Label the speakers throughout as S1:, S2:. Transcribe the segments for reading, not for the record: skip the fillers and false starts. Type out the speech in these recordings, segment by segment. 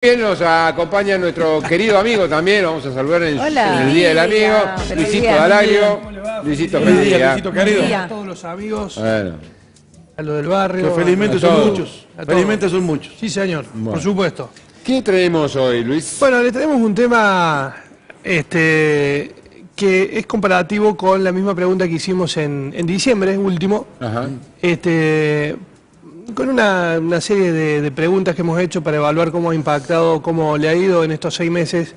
S1: Bien, nos acompaña nuestro querido amigo también, vamos a saludar en el Día del Amigo, Luisito D'Alagrio. Luisito, feliz día.
S2: Luisito querido.
S3: A todos los amigos,
S1: Bueno,
S3: a los del barrio.
S2: Que felizmente
S1: a
S2: son
S1: todos.
S2: muchos.
S3: A todos.
S2: Felizmente son muchos.
S3: Sí, señor, por supuesto.
S1: ¿qué traemos hoy, Luis?
S3: Bueno, le tenemos un tema que es comparativo con la misma pregunta que hicimos en diciembre último.
S1: Ajá.
S3: Con una serie de preguntas que hemos hecho para evaluar cómo ha impactado, cómo le ha ido en estos 6 meses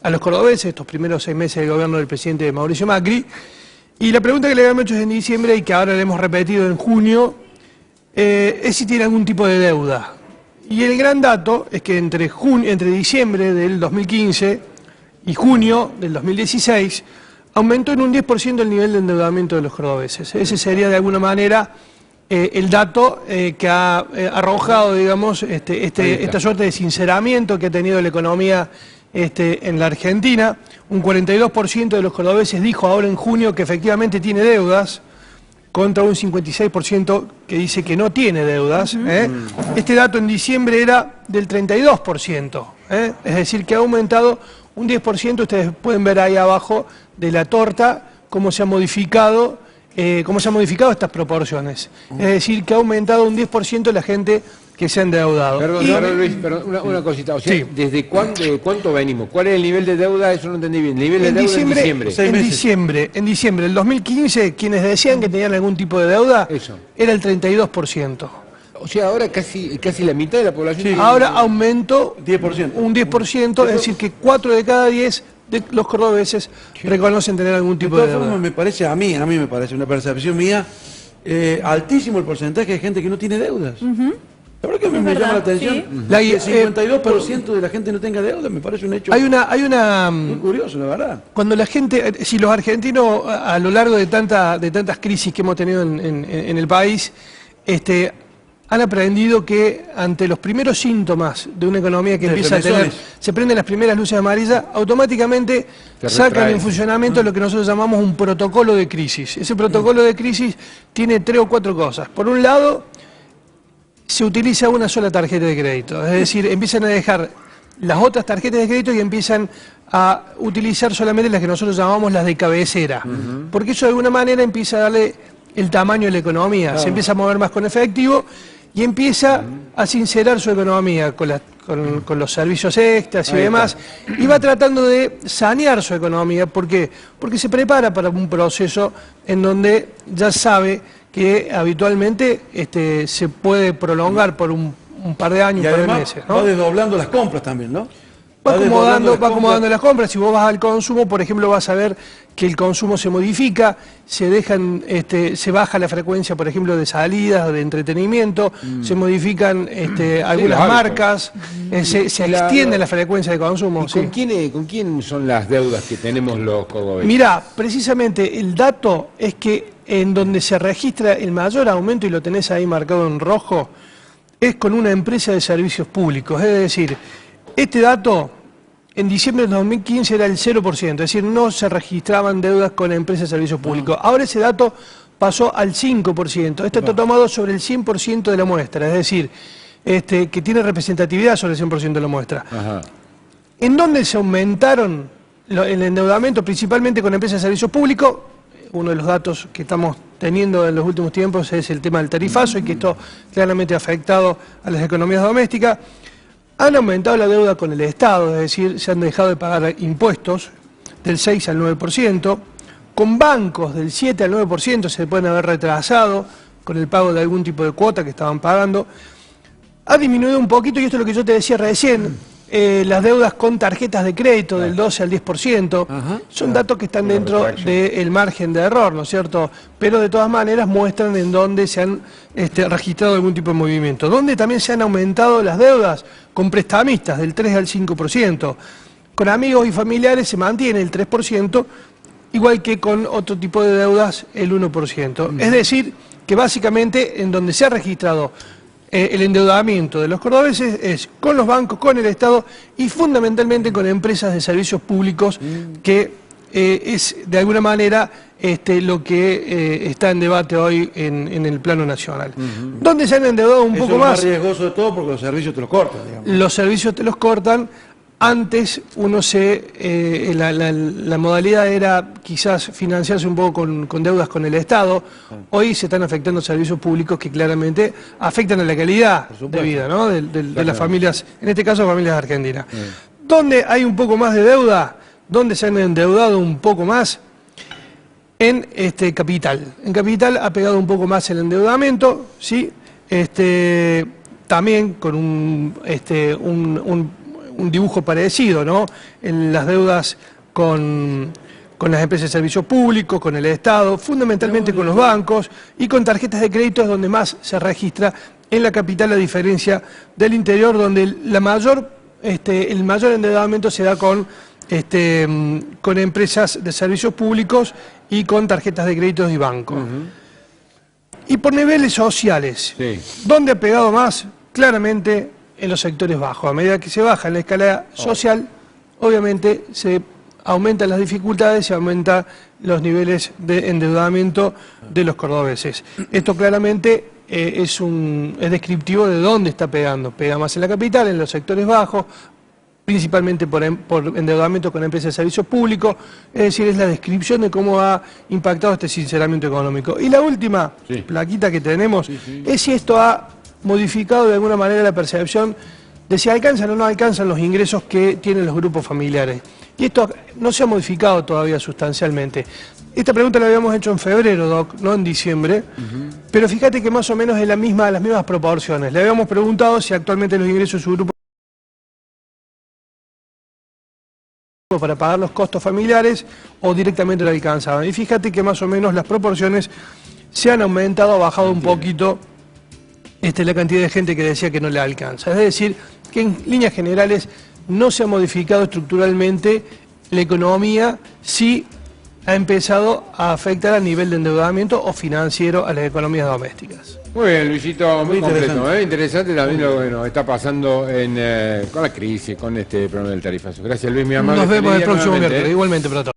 S3: a los cordobeses, estos primeros 6 meses del gobierno del presidente Mauricio Macri. Y la pregunta que le habíamos hecho en diciembre y que ahora le hemos repetido en junio es si tiene algún tipo de deuda. Y el gran dato es que entre diciembre del 2015 y junio del 2016 aumentó en un 10% el nivel de endeudamiento de los cordobeses. Ese sería de alguna manera el dato que ha arrojado, digamos, esta suerte de sinceramiento que ha tenido la economía en la Argentina. Un 42% de los cordobeses dijo ahora en junio que efectivamente tiene deudas, contra un 56% que dice que no tiene deudas. Este dato en diciembre era del 32%, es decir, que ha aumentado un 10%. Ustedes pueden ver ahí abajo de la torta cómo se ha modificado estas proporciones. Es decir, que ha aumentado un 10% la gente que se ha endeudado.
S1: Perdón, Luis, una cosita. O sea,
S3: Sí.
S1: ¿desde cuánto venimos? ¿Cuál es el nivel de deuda? Eso no entendí bien. ¿El nivel de deuda en diciembre?
S3: En diciembre del 2015, quienes decían que tenían algún tipo de deuda,
S1: Eso.
S3: era el 32%.
S1: O sea, ahora casi la mitad de la población...
S3: Sí. Ahora aumentó
S2: 10%.
S3: un 10%, es decir, que 4 de cada 10 de los cordobeses reconocen tener algún tipo de
S2: De todas
S3: deuda.
S2: formas, me parece, a mí me parece, una percepción mía, altísimo el porcentaje de gente que no tiene deudas. La verdad que me llama la atención.
S3: Sí.
S2: Que el 52% de la gente no tenga deudas, me parece un hecho muy curioso, la verdad.
S3: Cuando la gente, si los argentinos a lo largo de tantas crisis que hemos tenido en el país, han aprendido que ante los primeros síntomas de una economía que empieza a tener, se prenden las primeras luces amarillas, automáticamente sacan en funcionamiento lo que nosotros llamamos un protocolo de crisis. Ese protocolo de crisis tiene 3 o 4 cosas. Por un lado, se utiliza una sola tarjeta de crédito, es decir, empiezan a dejar las otras tarjetas de crédito y empiezan a utilizar solamente las que nosotros llamamos las de cabecera, porque eso de alguna manera empieza a darle el tamaño de la economía, se empieza a mover más con efectivo y empieza a sincerar su economía con los servicios extras y demás, y va tratando de sanear su economía. ¿Por qué? Porque se prepara para un proceso en donde ya sabe que habitualmente se puede prolongar por un par de años,
S2: Y
S3: un par de
S2: además
S3: meses, ¿no?
S2: va desdoblando las compras también, ¿no?
S3: Va acomodando las compras. Si vos vas al consumo, por ejemplo, vas a ver que el consumo se modifica, se baja la frecuencia, por ejemplo, de salidas, de entretenimiento, se modifican algunas marcas, se extiende la frecuencia de consumo.
S1: ¿Y con quién son las deudas que tenemos los cordobeses?
S3: Mirá, precisamente el dato es que en donde se registra el mayor aumento, y lo tenés ahí marcado en rojo, es con una empresa de servicios públicos. Es decir, este dato en diciembre de 2015 era el 0%, es decir, no se registraban deudas con empresas de servicios públicos. Ahora ese dato pasó al 5%. Esto está tomado sobre el 100% de la muestra, es decir, que tiene representatividad sobre el 100% de la muestra.
S1: Ajá.
S3: ¿En dónde se aumentaron el endeudamiento? Principalmente con empresas de servicios públicos. Uno de los datos que estamos teniendo en los últimos tiempos es el tema del tarifazo, y que esto claramente ha afectado a las economías domésticas. Han aumentado la deuda con el Estado, es decir, se han dejado de pagar impuestos del 6 al 9%, con bancos del 7 al 9% se pueden haber retrasado con el pago de algún tipo de cuota que estaban pagando. Ha disminuido un poquito, y esto es lo que yo te decía recién, las deudas con tarjetas de crédito del 12 al 10%, son datos que están dentro del margen de error, ¿no es cierto? Pero de todas maneras muestran en dónde se han registrado algún tipo de movimiento. Donde también se han aumentado las deudas con prestamistas del 3 al 5%. Con amigos y familiares se mantiene el 3%, igual que con otro tipo de deudas el 1%. Es decir, que básicamente en donde se ha registrado el endeudamiento de los cordobeses es con los bancos, con el Estado y fundamentalmente con empresas de servicios públicos que es de alguna manera lo que está en debate hoy en el plano nacional. ¿Dónde se han endeudado un poco más?
S2: Es lo más riesgoso de todo porque los servicios te los cortan, digamos.
S3: Los servicios te los cortan. Antes la modalidad era quizás financiarse un poco con deudas con el Estado. Hoy se están afectando servicios públicos que claramente afectan a la calidad de vida, ¿no? de las familias, en este caso familias argentinas. ¿Dónde hay un poco más de deuda? ¿Dónde se han endeudado un poco más? En Capital. En Capital ha pegado un poco más el endeudamiento, ¿sí? También con un dibujo parecido, ¿no? En las deudas con las empresas de servicios públicos, con el Estado, fundamentalmente con los bancos y con tarjetas de crédito es donde más se registra en la capital, a diferencia del interior, donde el mayor endeudamiento se da con empresas de servicios públicos y con tarjetas de créditos y bancos. Y por niveles sociales, ¿dónde ha pegado más? Claramente en los sectores bajos. A medida que se baja en la escala social, obviamente se aumentan las dificultades, se aumentan los niveles de endeudamiento de los cordobeses. Esto claramente es descriptivo de dónde está pegando. Pega más en la capital, en los sectores bajos, principalmente por endeudamiento con empresas de servicios públicos, es decir, es la descripción de cómo ha impactado este sinceramiento económico. Y la última plaquita que tenemos es si esto ha modificado de alguna manera la percepción de si alcanzan o no alcanzan los ingresos que tienen los grupos familiares. Y esto no se ha modificado todavía sustancialmente. Esta pregunta la habíamos hecho en febrero, Doc, no en diciembre, pero fíjate que más o menos es las mismas proporciones. Le habíamos preguntado si actualmente los ingresos de su grupo para pagar los costos familiares o directamente lo alcanzaban. Y fíjate que más o menos las proporciones se han aumentado, ha bajado un poquito la cantidad de gente que decía que no le alcanza. Es decir, que en líneas generales no se ha modificado estructuralmente la economía, sí ha empezado a afectar al nivel de endeudamiento o financiero a las economías domésticas.
S1: Muy bien, Luisito, muy completo. Interesante también lo que nos está pasando con la crisis, con este problema del tarifazo. Gracias, Luis, mi amable.
S3: Nos vemos el próximo miércoles, igualmente, Proto.